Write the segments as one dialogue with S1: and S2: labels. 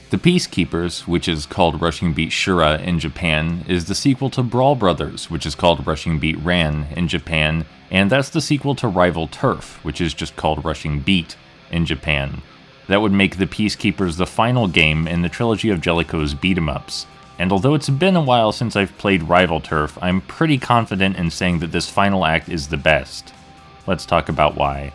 S1: The Peacekeepers, which is called Rushing Beat Shura in Japan, is the sequel to Brawl Brothers, which is called Rushing Beat Ran in Japan, and that's the sequel to Rival Turf, which is just called Rushing Beat in Japan. That would make the Peacekeepers the final game in the trilogy of Jellicoe's beat-em-ups. And although it's been a while since I've played Rival Turf, I'm pretty confident in saying that this final act is the best. Let's talk about why.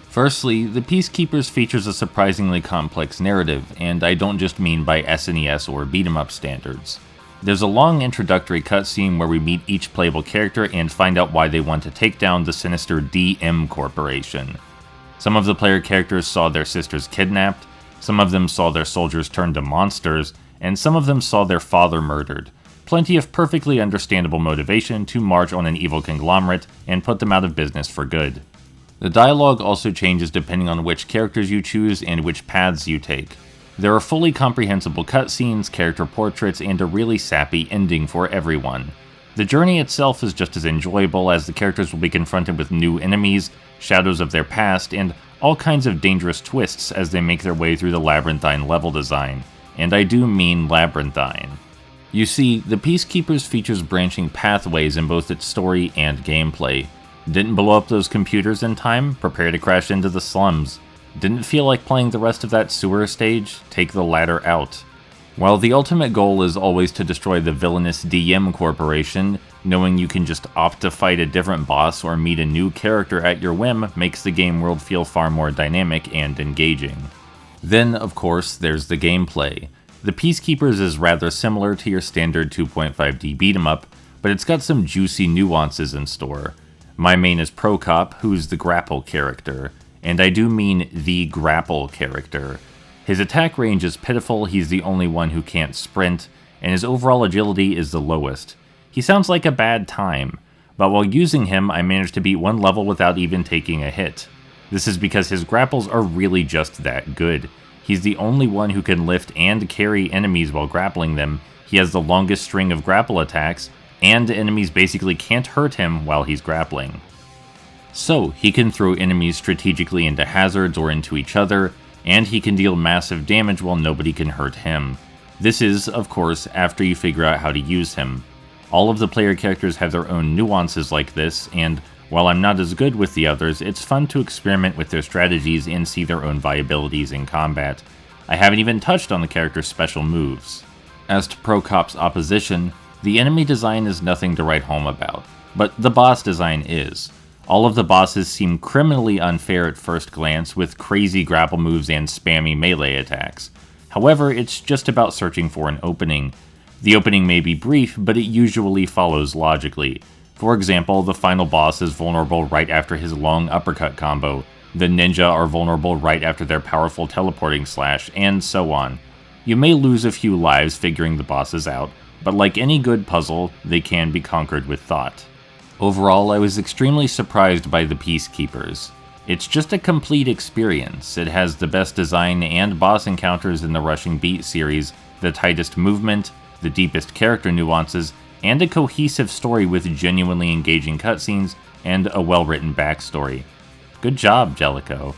S1: Firstly, the Peacekeepers features a surprisingly complex narrative, and I don't just mean by SNES or beat-em-up standards. There's a long introductory cutscene where we meet each playable character and find out why they want to take down the sinister DM Corporation. Some of the player characters saw their sisters kidnapped, some of them saw their soldiers turned to monsters, and some of them saw their father murdered. Plenty of perfectly understandable motivation to march on an evil conglomerate and put them out of business for good. The dialogue also changes depending on which characters you choose and which paths you take. There are fully comprehensible cutscenes, character portraits, and a really sappy ending for everyone. The journey itself is just as enjoyable as the characters will be confronted with new enemies, shadows of their past, and all kinds of dangerous twists as they make their way through the labyrinthine level design. And I do mean labyrinthine. You see, the Peacekeepers features branching pathways in both its story and gameplay. Didn't blow up those computers in time? Prepare to crash into the slums. Didn't feel like playing the rest of that sewer stage? Take the ladder out. While the ultimate goal is always to destroy the villainous DM Corporation, knowing you can just opt to fight a different boss or meet a new character at your whim makes the game world feel far more dynamic and engaging. Then, of course, there's the gameplay. The Peacekeepers is rather similar to your standard 2.5D beat-em-up, but it's got some juicy nuances in store. My main is Procop, who's the grapple character, and I do mean the grapple character. His attack range is pitiful, he's the only one who can't sprint, and his overall agility is the lowest. He sounds like a bad time, but while using him I managed to beat one level without even taking a hit. This is because his grapples are really just that good. He's the only one who can lift and carry enemies while grappling them, he has the longest string of grapple attacks, and enemies basically can't hurt him while he's grappling. So, he can throw enemies strategically into hazards or into each other, and he can deal massive damage while nobody can hurt him. This is, of course, after you figure out how to use him. All of the player characters have their own nuances like this, and while I'm not as good with the others, it's fun to experiment with their strategies and see their own viabilities in combat. I haven't even touched on the character's special moves. As to Procop's opposition, the enemy design is nothing to write home about, but the boss design is. All of the bosses seem criminally unfair at first glance, with crazy grapple moves and spammy melee attacks. However, it's just about searching for an opening. The opening may be brief, but it usually follows logically. For example, the final boss is vulnerable right after his long uppercut combo, the ninja are vulnerable right after their powerful teleporting slash, and so on. You may lose a few lives figuring the bosses out, but like any good puzzle, they can be conquered with thought. Overall, I was extremely surprised by the Peacekeepers. It's just a complete experience. It has the best design and boss encounters in the Rushing Beat series, the tightest movement, the deepest character nuances, and a cohesive story with genuinely engaging cutscenes and a well-written backstory. Good job, Jellicoe.